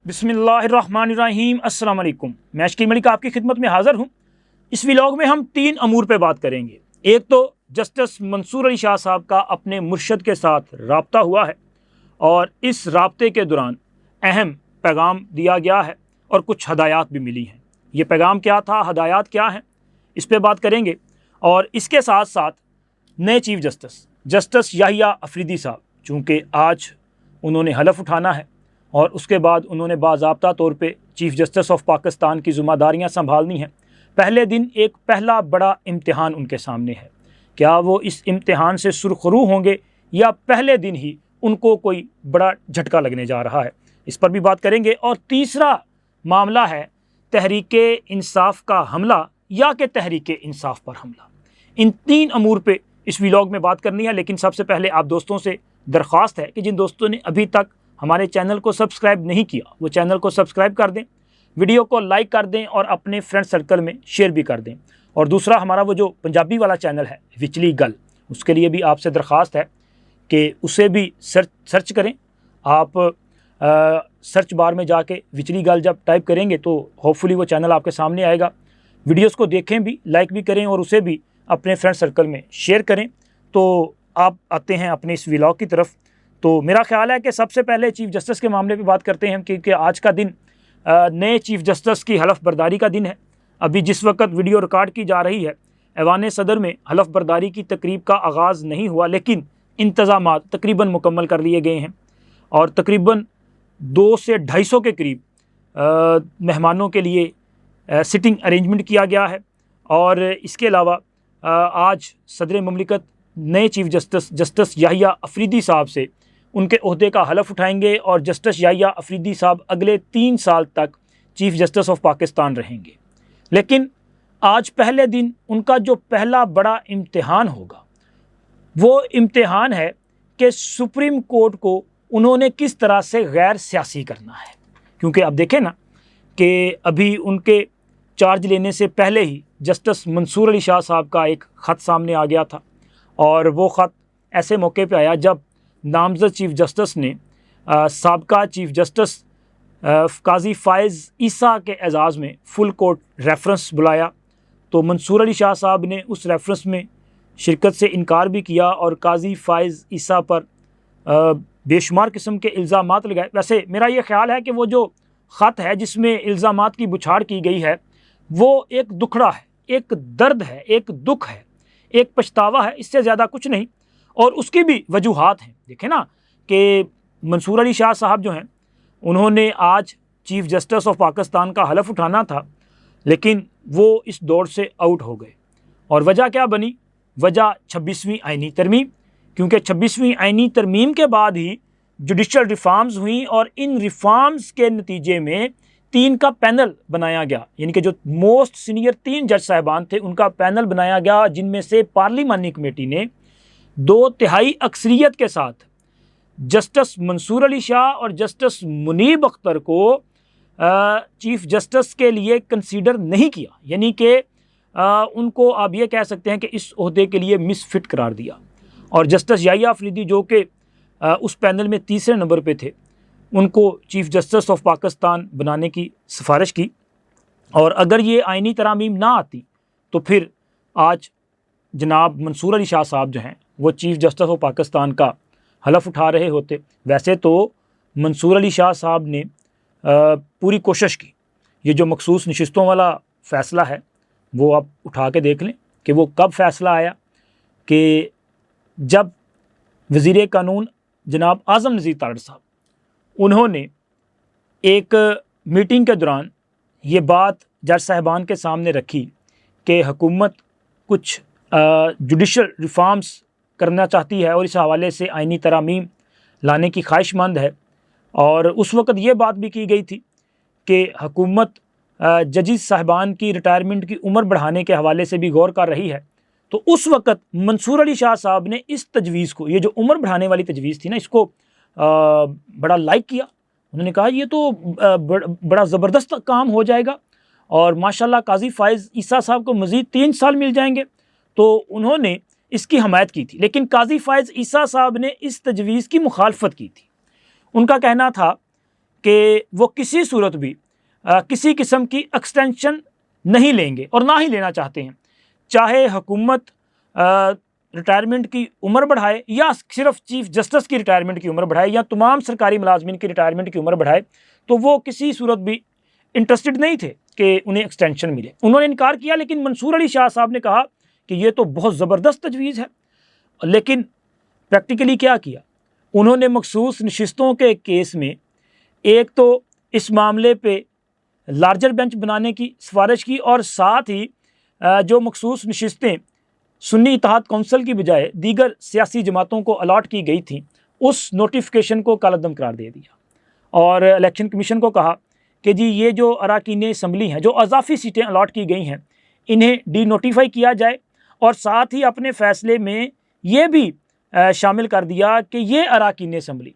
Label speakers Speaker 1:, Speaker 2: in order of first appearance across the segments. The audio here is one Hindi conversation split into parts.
Speaker 1: बिस्मिल्लाहिर्रहमानिर्रहीम अस्सलाम वालेकुम। मैं अशकीम मलिक आपकी खिदमत में हाज़िर हूँ। इस व्लॉग में हम 3 अमूर पे बात करेंगे। एक तो जस्टिस मंसूर अली शाह साहब का अपने मुर्शद के साथ रब्ता हुआ है और इस रब्ते के दौरान अहम पैगाम दिया गया है और कुछ हदायत भी मिली हैं। ये पैगाम क्या था, हदायत क्या हैं, इस पर बात करेंगे। और इसके साथ साथ नए चीफ जस्टिस याहिया अफरीदी साहब, चूँकि आज उन्होंने हलफ उठाना है और उसके बाद उन्होंने बाज़ाब्ता तौर पे चीफ़ जस्टिस ऑफ पाकिस्तान की ज़िम्मेदारियाँ संभालनी हैं। पहले दिन एक पहला बड़ा इम्तिहान उनके सामने है। क्या वो इस इम्तिहान से सुरखरू होंगे या पहले दिन ही उनको कोई बड़ा झटका लगने जा रहा है, इस पर भी बात करेंगे। और तीसरा मामला है तहरीके इंसाफ का हमला या कि तहरीके इंसाफ पर हमला। इन 3 अमूर पे इस व्लॉग में बात करनी है। लेकिन सबसे पहले आप दोस्तों से दरख्वास्त है कि जिन दोस्तों ने अभी तक हमारे चैनल को सब्सक्राइब नहीं किया वो चैनल को सब्सक्राइब कर दें, वीडियो को लाइक कर दें और अपने फ्रेंड सर्कल में शेयर भी कर दें। और दूसरा हमारा वो जो पंजाबी वाला चैनल है विचली गल, उसके लिए भी आपसे दरख्वास्त है कि उसे भी सर्च करें। आप सर्च बार में जाके विचली गल जब टाइप करेंगे तो होपफुली वो चैनल आपके सामने आएगा। वीडियोस को देखें भी, लाइक भी करें और उसे भी अपने फ्रेंड सर्कल में शेयर करें। तो आप आते हैं अपने इस व्लॉग की तरफ। तो मेरा ख्याल है कि सबसे पहले चीफ़ जस्टिस के मामले पे बात करते हैं, क्योंकि आज का दिन नए चीफ़ जस्टिस की हलफ बर्दारी का दिन है। अभी जिस वक्त वीडियो रिकॉर्ड की जा रही है, ऐवान सदर में हलफ बर्दारी की तकरीब का आगाज़ नहीं हुआ, लेकिन इंतज़ामात तकरीबन मुकम्मल कर लिए गए हैं और तकरीबन 200 से 250 के करीब मेहमानों के लिए सिटिंग अरेंजमेंट किया गया है। और इसके अलावा आज सदर ममलिकत नए चीफ़ जस्टिस याहिया अफरीदी साहब से उनके ओहदे का हलफ उठाएंगे और जस्टिस याहिया अफरीदी साहब अगले 3 साल तक चीफ़ जस्टिस ऑफ पाकिस्तान रहेंगे। लेकिन आज पहले दिन उनका जो पहला बड़ा इम्तिहान होगा वो इम्तिहान है कि सुप्रीम कोर्ट को उन्होंने किस तरह से गैर सियासी करना है। क्योंकि अब देखें ना कि अभी उनके चार्ज लेने से पहले ही जस्टिस मंसूर अली शाह साहब का एक ख़त सामने आ गया था और वो ख़त ऐसे मौके पे आया जब नामज़द चीफ़ जस्टिस ने साबका चीफ़ जस्टिस काजी फ़ायज़ ईसा के एजाज़ में फुल कोर्ट रेफरेंस बुलाया। तो मंसूर अली शाह साहब ने उस रेफरेंस में शिरकत से इनकार भी किया और काजी फ़ायज़ ईसा पर बेशुमार किस्म के इल्ज़ामात लगाए। वैसे मेरा ये ख्याल है कि वो जो ख़त है जिसमें इल्ज़ामात की बुछाड़ की गई है वो एक दुखड़ा है, एक दर्द है, एक दुख है, एक पछतावा है, इससे ज़्यादा कुछ नहीं। और उसकी भी वजूहात हैं। देखें ना कि मंसूर अली शाह साहब जो हैं उन्होंने आज चीफ़ जस्टिस ऑफ पाकिस्तान का हलफ उठाना था, लेकिन वो इस दौर से आउट हो गए। और वजह क्या बनी? वजह 26वीं आइनी तरमीम। क्योंकि 26वीं आइनी तरमीम के बाद ही जुडिशल रिफॉर्म्स हुई और इन रिफॉर्म्स के नतीजे में 3 का पैनल बनाया गया, यानी कि जो मोस्ट सीनियर 3 जज साहिबान थे उनका पैनल बनाया गया, जिनमें से पार्लिमानी कमेटी ने 2/3 अक्सरियत के साथ जस्टिस मंसूर अली शाह और जस्टिस मुनीब अख्तर को चीफ़ जस्टिस के लिए कंसीडर नहीं किया, यानी कि उनको आप ये कह सकते हैं कि इस ओहदे के लिए मिसफिट करार दिया। और जस्टिस याहिया अफरीदी जो कि उस पैनल में तीसरे नंबर पे थे, उनको चीफ़ जस्टिस ऑफ पाकिस्तान बनाने की सिफारिश की। और अगर ये आइनी तरामीम ना आती तो फिर आज जनाब मंसूर अली शाह साहब जो हैं वो चीफ़ जस्टिस ऑफ पाकिस्तान का हलफ उठा रहे होते। वैसे तो मंसूर अली शाह साहब ने पूरी कोशिश की। ये जो मखसूस नशिस्तों वाला फ़ैसला है वो आप उठा के देख लें कि वो कब फ़ैसला आया कि जब वज़ीर कानून जनाब आज़म नज़ीर तारड़ साहब उन्होंने एक मीटिंग के दौरान ये बात जज साहिबान के सामने रखी कि हुकूमत कुछ जुडिशल रिफॉर्म्स करना चाहती है और इस हवाले से आइनी तरामीम लाने की ख्वाहिशमंद है। और उस वक़्त ये बात भी की गई थी कि हुकूमत जजेस साहिबान की रिटायरमेंट की उम्र बढ़ाने के हवाले से भी गौर कर रही है। तो उस वक़्त मंसूर अली शाह साहब ने इस तजवीज़ को, ये जो उम्र बढ़ाने वाली तजवीज़ थी ना, इसको बड़ा लाइक किया। उन्होंने कहा ये तो बड़ा ज़बरदस्त काम हो जाएगा और माशाल्लाह काजी फ़ायज़ ईसा साहब को मज़ीद 3 साल मिल जाएंगे। तो उन्होंने इसकी हमायत की थी। लेकिन काजी फ़ायज़ ईसा साहब ने इस तजवीज़ की मुखालफत की थी। उनका कहना था कि वो किसी सूरत भी किसी किस्म की एक्सटेंशन नहीं लेंगे और ना ही लेना चाहते हैं, चाहे हुकूमत रिटायरमेंट की उम्र बढ़ाए या सिर्फ चीफ जस्टिस की रिटायरमेंट की उम्र बढ़ाए या तमाम सरकारी मुलाजमीन की रिटायरमेंट की उम्र बढ़ाए, तो वो किसी सूरत भी इंटरेस्टेड नहीं थे कि उन्हें एक्सटेंशन मिले। उन्होंने इनकार किया, लेकिन मंसूर अली शाह साहब ने कहा कि ये तो बहुत ज़बरदस्त तजवीज़ है। लेकिन प्रैक्टिकली क्या किया उन्होंने, मखसूस नशिस्तों के केस में एक तो इस मामले पे लार्जर बेंच बनाने की सिफारिश की और साथ ही जो मखसूस नशिस्तें सुन्नी इत्तेहाद कौंसिल की बजाय दीगर सियासी जमातों को अलाट की गई थी, उस नोटिफिकेशन को कालअदम करार दे दिया और इलेक्शन कमीशन को कहा कि जी ये जो अरकान असम्बली हैं, जो अजाफी सीटें अलाट की गई हैं, इन्हें डी नोटिफाई किया जाए और साथ ही अपने फ़ैसले में ये भी शामिल कर दिया कि ये अरकान असम्बली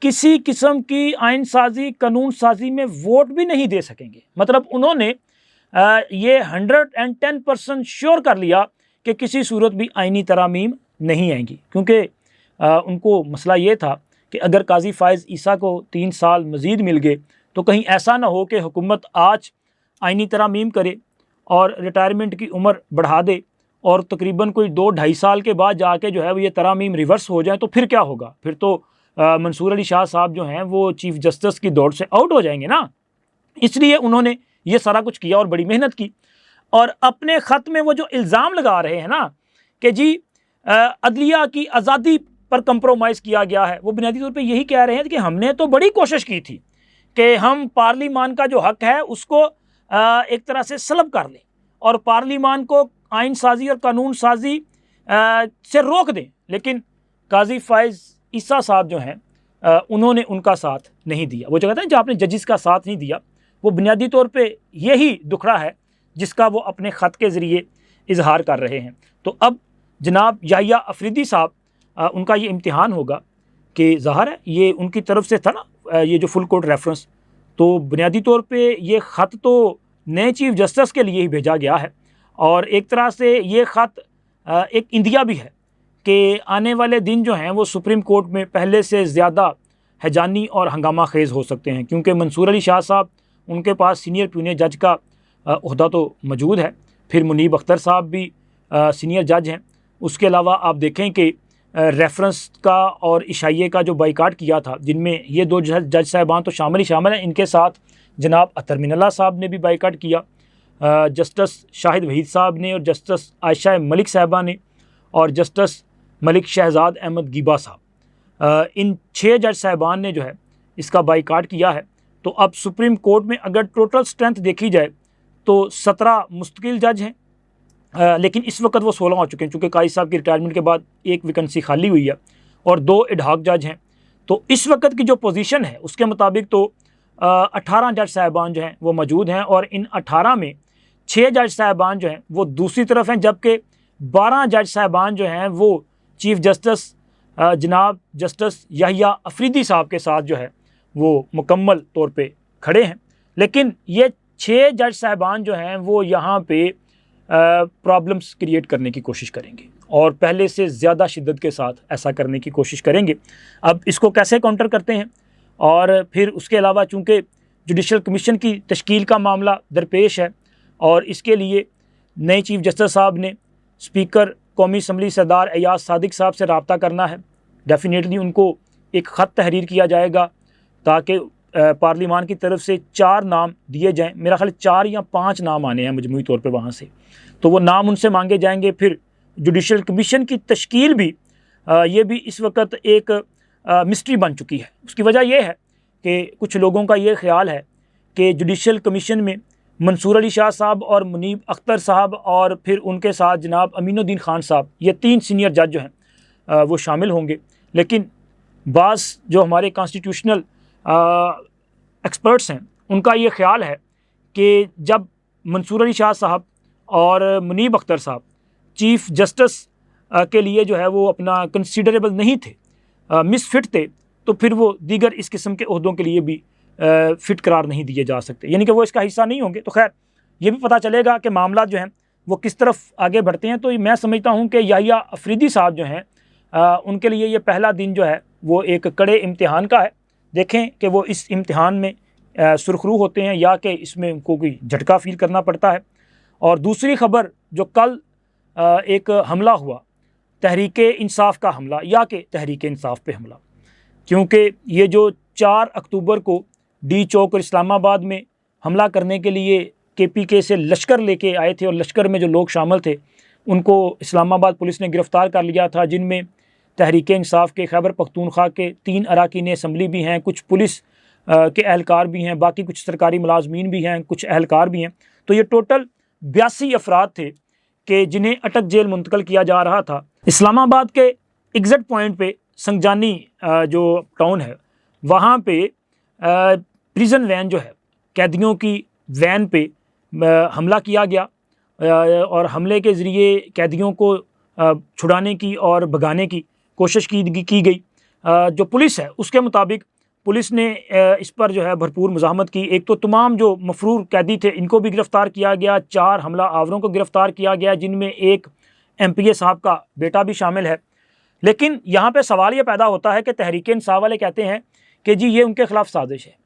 Speaker 1: किसी किस्म की आइन साजी कानून साजी में वोट भी नहीं दे सकेंगे। मतलब उन्होंने ये 110% श्योर कर लिया कि किसी सूरत भी आइनी तरामीम नहीं आएंगी, क्योंकि उनको मसला ये था कि अगर काजी फ़ाइज़ ईसा को 3 साल मज़ीद मिल गए तो कहीं ऐसा ना हो कि हुकूमत आज आइनी तरामीम करे और रिटायरमेंट की उम्र बढ़ा दे और तकरीबन कोई 2-2.5 साल के बाद जाके जो है वो ये तरामीम रिवर्स हो जाए, तो फिर क्या होगा? फिर तो मंसूर अली शाह साहब जो हैं वो चीफ जस्टिस की दौड़ से आउट हो जाएंगे ना। इसलिए उन्होंने ये सारा कुछ किया और बड़ी मेहनत की। और अपने ख़त में वो जो इल्ज़ाम लगा रहे हैं ना कि जी अदलिया की आज़ादी पर कंप्रोमाइज़ किया गया है, वो बुनियादी तौर पे यही कह रहे हैं कि हमने तो बड़ी कोशिश की थी कि हम पार्लिमान का जो हक़ है उसको एक तरह से सलब कर लें और पार्लिमान को आइन साजी और कानून साजी से रोक दें, लेकिन काजी फ़ाइज़ ईसा साहब जो हैं उन्होंने उनका साथ नहीं दिया। वो जो कहते हैं जो आपने जजिस का साथ नहीं दिया, वो बुनियादी तौर पे यही दुखड़ा है जिसका वो अपने ख़त के ज़रिए इजहार कर रहे हैं। तो अब जनाब याहिया अफरीदी साहब, उनका ये इम्तिहान होगा कि ज़ाहिर है ये उनकी तरफ से था ना ये जो फुल कोर्ट रेफरेंस, तो बुनियादी तौर पे ये ख़त तो नए चीफ जस्टिस के लिए ही भेजा गया है और एक तरह से ये ख़त एक इंदिया भी है कि आने वाले दिन जो हैं वो सुप्रीम कोर्ट में पहले से ज़्यादा हैजानी और हंगामा खेज़ हो सकते हैं, क्योंकि मंसूर अली शाह साहब, उनके पास सीनियर प्यूनियर जज का ओहदा तो मौजूद है, फिर मुनीब अख्तर साहब भी सीनियर जज हैं। उसके अलावा आप देखें कि रेफरेंस का और इशाइये का जो बाइकाट किया था, जिनमें ये 2 जज साहिबान तो शामिल ही शामिल हैं, इनके साथ जनाब अतर मिनल्ला साहब ने भी बाइकाट किया, जस्टिस शाहिद वहीद साहब ने और जस्टिस आयशा मलिक साहबा ने और जस्टिस मलिक शहजाद अहमद गीबा साहब, इन 6 जज साहिबान ने जो है इसका बाइकाट किया है। तो अब सुप्रीम कोर्ट में अगर टोटल स्ट्रेंथ देखी जाए तो 17 मुस्तकिल जज हैं, लेकिन इस वक्त वो 16 हो चुके हैं, चूँकि काजी साहब की रिटायरमेंट के बाद एक वैकेंसी खाली हुई है और 2 एडहॉक जज हैं। तो इस वक्त की जो पोजीशन है उसके मुताबिक तो 18 जज साहिबान जो हैं वो मौजूद हैं और इन 18 में 6 जज साहिबान जो हैं वो दूसरी तरफ हैं, जबकि 12 जज साहिबान जो हैं वो चीफ जस्टिस जनाब जस्टिस याहिया अफरीदी साहब के साथ जो है वो मुकम्मल तौर पे खड़े हैं। लेकिन ये 6 जज साहिबान जो हैं वो यहाँ पे प्रॉब्लम्स क्रिएट करने की कोशिश करेंगे और पहले से ज़्यादा शिद्दत के साथ ऐसा करने की कोशिश करेंगे। अब इसको कैसे काउंटर करते हैं, और फिर उसके अलावा चूँकि जुडिशल कमीशन की तश्कील का मामला दरपेश है और इसके लिए नए चीफ जस्टिस साहब ने स्पीकर कौमी असम्बली सरदार एयाज सादिक साहब से रब्ता करना है। डेफिनेटली उनको एक ख़त तहरीर किया जाएगा ताकि पार्लिमान की तरफ से 4 नाम दिए जाएं। मेरा ख्याल 4 या 5 नाम आने हैं मजमूई तौर पे वहाँ से, तो वो नाम उनसे मांगे जाएंगे। फिर जुडिशल कमीशन की तश्कील भी ये भी इस वक्त एक मिस्ट्री बन चुकी है। उसकी वजह यह है कि कुछ लोगों का ये ख्याल है कि जुडिशल कमीशन में मंसूर अली शाह साहब और मुनीब अख्तर साहब और फिर उनके साथ जनाब अमीनुद्दीन खान साहब, ये 3 सीनियर जज जो हैं वो शामिल होंगे। लेकिन बाज़ जो हमारे कॉन्स्टिट्यूशनल एक्सपर्ट्स हैं उनका ये ख्याल है कि जब मंसूर अली शाह साहब और मुनीब अख्तर साहब चीफ जस्टिस के लिए जो है वो अपना कंसिडरेबल नहीं थे, मिसफिट थे, तो फिर वो दीगर इस किस्म के ओहदों के लिए भी फिट करार नहीं दिए जा सकते, यानी कि वो इसका हिस्सा नहीं होंगे। तो खैर ये भी पता चलेगा कि मामला जो हैं वो किस तरफ आगे बढ़ते हैं। तो मैं समझता हूँ कि याहिया अफरीदी साहब जो हैं उनके लिए ये पहला दिन जो है वो एक कड़े इम्तिहान का है, देखें कि वो इस इम्तिहान में सुरखरू होते हैं या कि इसमें उनको कोई झटका फील करना पड़ता है। और दूसरी ख़बर जो कल एक हमला हुआ, तहरीक इंसाफ का हमला या कि तहरीक इंसाफ पे हमला, क्योंकि ये जो 4 अक्टूबर को डी चौक और इस्लामाबाद में हमला करने के लिए KPK से लश्कर लेके आए थे और लश्कर में जो लोग शामिल थे उनको इस्लामाबाद पुलिस ने गिरफ़्तार कर लिया था, जिनमें तहरीक इंसाफ के खैबर पख्तूनख्वा के 3 अरकान असम्बली भी हैं, कुछ पुलिस के एहलकार भी हैं, बाकी कुछ सरकारी मुलाजमीन भी हैं, कुछ एहलकार भी हैं। तो ये टोटल 82 अफराद थे कि जिन्हें अटक जेल मुंतकल किया जा रहा था। इस्लामाबाद के एग्ज़ैक्ट पॉइंट पे संगजानी जो टाउन है वहाँ पे प्रिजन वैन जो है, कैदियों की वैन पे हमला किया गया और हमले के ज़रिए कैदियों को छुड़ाने की और भगाने की कोशिश की गई। जो पुलिस है उसके मुताबिक पुलिस ने इस पर जो है भरपूर मुज़ाहमत की। एक तो तमाम जो मफरूर कैदी थे इनको भी गिरफ़्तार किया गया, 4 हमला आवरों को गिरफ़्तार किया गया, जिनमें एक MPA साहब का बेटा भी शामिल है। लेकिन यहाँ पे सवाल ये पैदा होता है कि तहरीक इंसाफ वाले कहते हैं कि जी ये उनके ख़िलाफ़ साजिश है,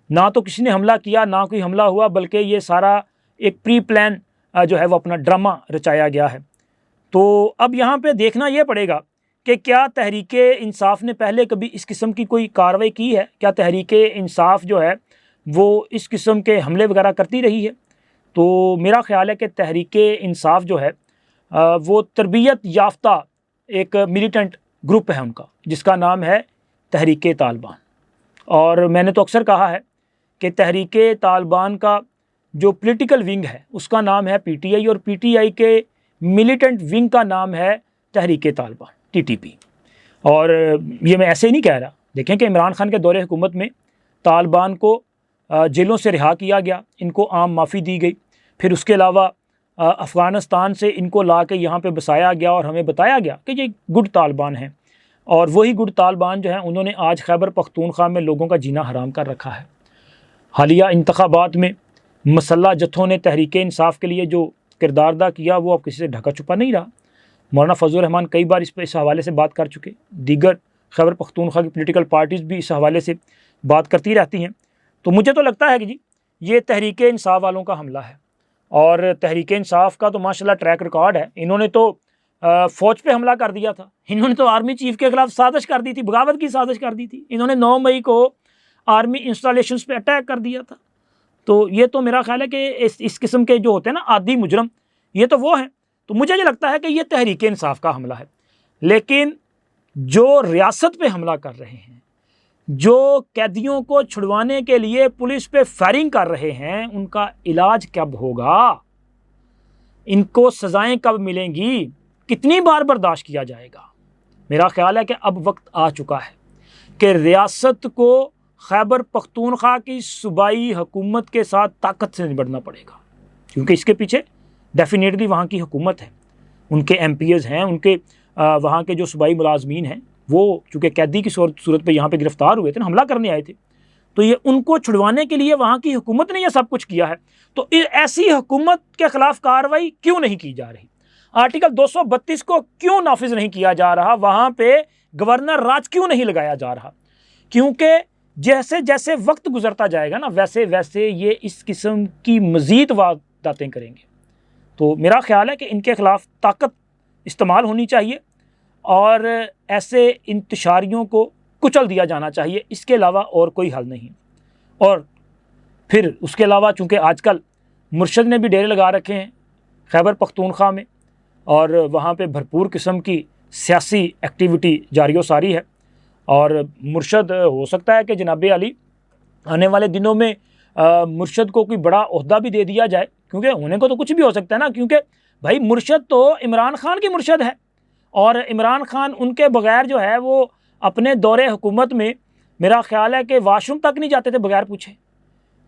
Speaker 1: ना तो किसी ने हमला किया ना कोई हमला हुआ, बल्कि ये सारा एक प्री प्लान जो है वो अपना ड्रामा रचाया गया है। तो अब यहाँ पे देखना ये पड़ेगा कि क्या तहरीक इंसाफ ने पहले कभी इस किस्म की कोई कार्रवाई की है, क्या तहरीक इंसाफ जो है वो इस किस्म के हमले वगैरह करती रही है। तो मेरा ख़्याल है कि तहरीक इंसाफ जो है वो तरबियत याफ्ता एक मिलिटेंट ग्रुप है उनका, जिसका नाम है तहरीक तालिबान। और मैंने तो अक्सर कहा है कि तहरीक तालिबान का जो पॉलिटिकल विंग है उसका नाम है PTI और PTI के मिलिटेंट विंग का नाम है तहरीक तालिबान TTP। और ये मैं ऐसे ही नहीं कह रहा। देखें कि इमरान खान के दौरे हुकूमत में तालिबान को जेलों से रिहा किया गया, इनको आम माफ़ी दी गई, फिर उसके अलावा अफ़गानिस्तान से इनको ला के यहाँ पर बसाया गया और हमें बताया गया कि ये गुड तालिबान हैं। और वही गुड तालिबान जो हैं उन्होंने आज खैबर पख्तूनख्वा में लोगों का जीना हराम कर रखा है। हालिया इंतखाबात में मसल्ला जत्थों ने तहरीक इंसाफ के लिए जो किरदार अदा किया वो अब किसी से ढका छुपा नहीं रहा। मौलाना फजल रहमान कई बार इस हवाले से बात कर चुके, दीगर खैबर पख्तूनख्वा की पॉलिटिकल पार्टीज़ भी इस हवाले से बात करती रहती हैं। तो मुझे तो लगता है कि जी ये तहरीक इंसाफ वालों का हमला है। और तहरीक इंसाफ का तो माशाल्लाह ट्रैक रिकॉर्ड है। इन्होंने तो फ़ौज पे हमला कर दिया था, इन्होंने तो आर्मी चीफ के ख़िलाफ़ साजिश कर दी थी, बगावत की साजिश कर दी थी। इन्होंने 9 मई को आर्मी इंस्टॉलेशंस पे अटैक कर दिया था। तो ये तो मेरा ख्याल है कि इस किस्म के जो होते हैं ना आदी मुजरम, ये तो वो हैं। तो मुझे ये लगता है कि ये तहरीक इंसाफ का हमला है। लेकिन जो रियासत पे हमला कर रहे हैं, जो कैदियों को छुड़वाने के लिए पुलिस पे फायरिंग कर रहे हैं, उनका इलाज कब होगा, इनको सज़ाएं कब मिलेंगी, कितनी बार बर्दाश्त किया जाएगा। मेरा ख्याल है कि अब वक्त आ चुका है कि रियासत को खैबर पख्तूनख्वा की सूबाई हुकूमत के साथ ताकत से निपटना पड़ेगा, क्योंकि इसके पीछे डेफिनेटली वहाँ की हुकूमत है, उनके MPAs हैं, उनके वहाँ के जो सूबाई मुलाजमीन हैं, वो चूँकि कैदी की सूरत पे यहाँ पे गिरफ़्तार हुए थे ना, हमला करने आए थे, तो ये उनको छुड़वाने के लिए वहाँ की हुकूमत ने यह सब कुछ किया है। तो ऐसी हुकूमत के ख़िलाफ़ कार्रवाई क्यों नहीं की जा रही, आर्टिकल 232 को क्यों नाफिज नहीं किया जा रहा, वहाँ पे गवर्नर राज क्यों नहीं लगाया जा रहा। क्योंकि जैसे जैसे वक्त गुजरता जाएगा ना, वैसे वैसे ये इस किस्म की मज़ीद वारदातें करेंगे। तो मेरा ख्याल है कि इनके ख़िलाफ़ ताकत इस्तेमाल होनी चाहिए और ऐसे इंतशारियों को कुचल दिया जाना चाहिए, इसके अलावा और कोई हल नहीं। और फिर उसके अलावा चूँकि आजकल मुर्शद ने भी डेरे लगा रखे हैं खैबर पख्तूनख्वा में और वहाँ पे भरपूर किस्म की सियासी एक्टिविटी जारी व सारी है। और मुर्शद हो सकता है कि जनाब अली आने वाले दिनों में मुर्शद को कोई बड़ा ओहदा भी दे दिया जाए, क्योंकि होने को तो कुछ भी हो सकता है ना, क्योंकि भाई मुर्शद तो इमरान खान की मुर्शद है और इमरान खान उनके बग़ैर जो है वो अपने दौरे हुकूमत में मेरा ख्याल है कि वाशरूम तक नहीं जाते थे बग़ैर पूछे,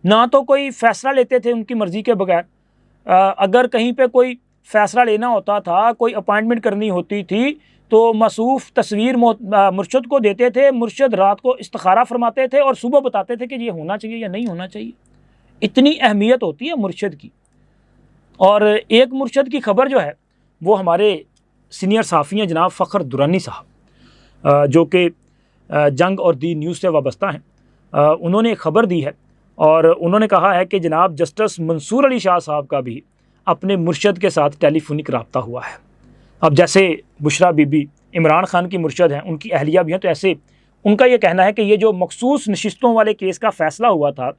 Speaker 1: ना तो कोई फ़ैसला लेते थे उनकी मर्ज़ी के बग़ैर। अगर कहीं पे कोई फ़ैसला लेना होता था, कोई अपॉइंटमेंट करनी होती थी, तो मसूफ़ तस्वीर मुर्शद को देते थे, मुर्शद रात को इस्तिखारा फरमाते थे और सुबह बताते थे कि ये होना चाहिए या नहीं होना चाहिए। इतनी अहमियत होती है मुर्शद की। और एक मुर्शद की ख़बर जो है वो हमारे सीनियर सहाफ़ी हैं जनाब फ़खर दुरानी साहब, जो कि जंग और दी न्यूज़ से वाबस्ता हैं। उन्होंने एक ख़बर दी है और उन्होंने कहा है कि जनाब जस्टिस मंसूर अली शाह साहब का भी अपने मुर्शद के साथ टेलीफोनिक रब्ता हुआ है। अब जैसे बुशरा बीबी इमरान खान की मुर्शद हैं, उनकी अहलिया भी हैं, तो ऐसे उनका ये कहना है कि ये जो मखसूस नशिस्तों वाले केस का फ़ैसला हुआ था,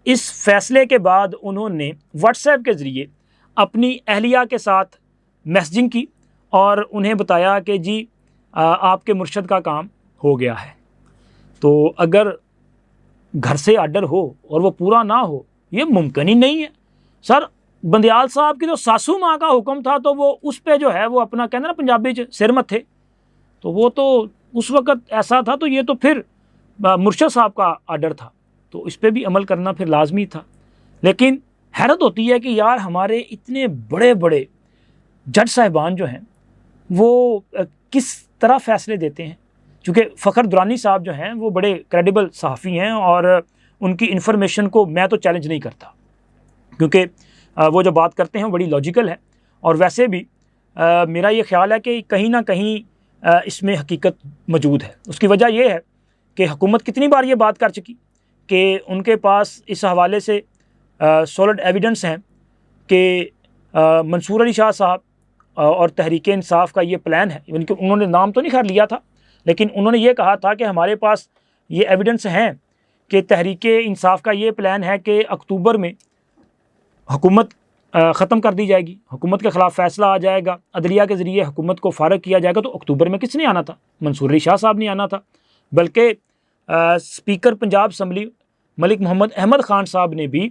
Speaker 1: इस फ़ैसले के बाद उन्होंने व्हाट्सएप के ज़रिए अपनी अहलिया के साथ मैसेजिंग की और उन्हें बताया कि जी आपके मुर्शद का काम हो गया है। तो अगर घर से आर्डर हो और वो पूरा ना हो, ये मुमकिन ही नहीं है। सर बंदयाल साहब की तो सासू माँ का हुक्म था, तो वो उस पे जो है वो अपना कहते ना पंजाबी च सिर मत्थे, तो वो तो उस वक़्त ऐसा था। तो ये तो फिर मुर्शद साहब का आर्डर था, तो इस पर भी अमल करना फिर लाजमी था। लेकिन हैरत होती है कि यार हमारे इतने बड़े बड़े जज साहिबान जो हैं वो किस तरह फ़ैसले देते हैं। चूँकि फ़खर दुरानी साहब जो हैं वो बड़े क्रेडिबल सहाफ़ी हैं और उनकी इन्फॉर्मेशन को मैं तो चैलेंज नहीं करता, क्योंकि वो जो बात करते हैं बड़ी लॉजिकल है। और वैसे भी मेरा ये ख़्याल है कि कहीं ना कहीं इसमें हकीकत मौजूद है। उसकी वजह यह है कि हुकूमत कितनी बार ये बात कर चुकी कि उनके पास इस हवाले से सॉलिड एविडेंस हैं कि मंसूर अली शाह साहब और तहरीक इंसाफ का ये प्लान है। इनके उन्होंने नाम तो नहीं खैर लिया था, लेकिन उन्होंने ये कहा था कि हमारे पास ये एविडेंस हैं कि तहरीक इंसाफ का ये प्लान है कि अक्टूबर में हुकूमत ख़त्म कर दी जाएगी, हुकूमत के ख़िलाफ़ फ़ैसला आ जाएगा, अदलिया के ज़रिए हुकूमत को फ़ारग किया जाएगा। तो अक्टूबर में किसने आना था? मंसूर अली शाह साहब ने आना था। बल्कि स्पीकर पंजाब असम्बली मलिक मोहम्मद अहमद ख़ान साहब ने भी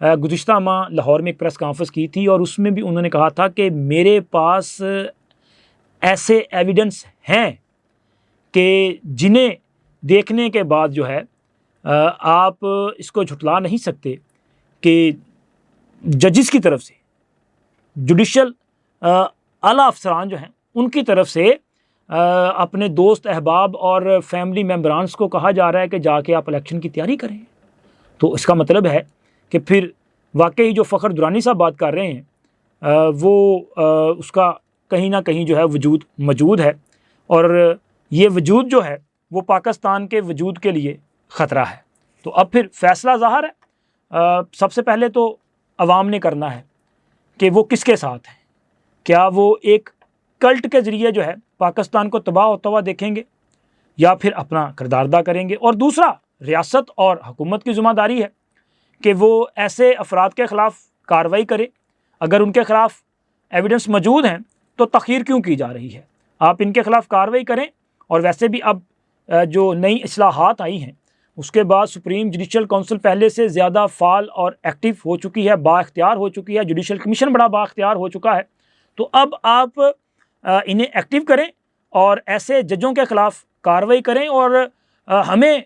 Speaker 1: गुज़िश्ता माह लाहौर में एक प्रेस कॉन्फ्रेंस की थी और उसमें भी उन्होंने कहा था कि मेरे पास ऐसे एविडेंस हैं कि जिन्हें देखने के बाद जो है आप इसको झुटला नहीं सकते कि जजिस की तरफ से, जुडिशल आला अफसरान जो हैं उनकी तरफ से अपने दोस्त अहबाब और फैमिली मेम्बरान्स को कहा जा रहा है कि जाके आप इलेक्शन की तैयारी करें। तो इसका मतलब है कि फिर वाकई जो फ़खर दुरानी साहब बात कर रहे हैं वो उसका कहीं ना कहीं जो है वजूद मौजूद है और ये वजूद जो है वो पाकिस्तान के वजूद के लिए ख़तरा है। तो अब फिर फ़ैसला ज़ाहिर है सबसे पहले तो अवाम ने करना है कि वो किसके साथ हैं। क्या वो एक कल्ट के ज़रिए जो है पाकिस्तान को तबाह होता हुआ देखेंगे या फिर अपना किरदार अदा करेंगे। और दूसरा, रियासत और हुकूमत की ज़िम्मेदारी है कि वो ऐसे अफराद के ख़िलाफ़ कार्रवाई करे। अगर उनके ख़िलाफ़ एविडेंस मौजूद हैं तो तख़ीर क्यों की जा रही है? आप इनके ख़िलाफ़ कार्रवाई करें। और वैसे भी अब जो नई इस्लाहात आई हैं उसके बाद सुप्रीम जुडिशल काउंसिल पहले से ज़्यादा फ़ाल और एक्टिव हो चुकी है, बाख्तियार हो चुकी है। जुडिशल कमीशन बड़ा बाख्तियार हो चुका है। तो अब आप इन्हें एक्टिव करें और ऐसे जजों के ख़िलाफ़ कार्रवाई करें। और हमें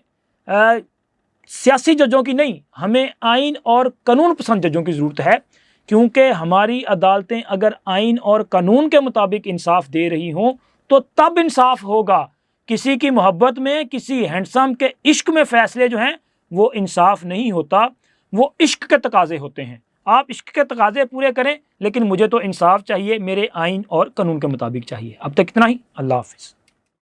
Speaker 1: सियासी जजों की नहीं, हमें आइन और कानून पसंद जजों की ज़रूरत है, क्योंकि हमारी अदालतें अगर आइन और कानून के मुताबिक इंसाफ दे रही हों तो तब इंसाफ होगा। किसी की मोहब्बत में, किसी हैंडसम के इश्क में फ़ैसले जो हैं वो इंसाफ नहीं होता, वो इश्क के तकाज़े होते हैं। आप इश्क के तकाज़े पूरे करें, लेकिन मुझे तो इंसाफ चाहिए, मेरे आइन और कानून के मुताबिक चाहिए। अब तक इतना ही। अल्लाह हाफ़िज़।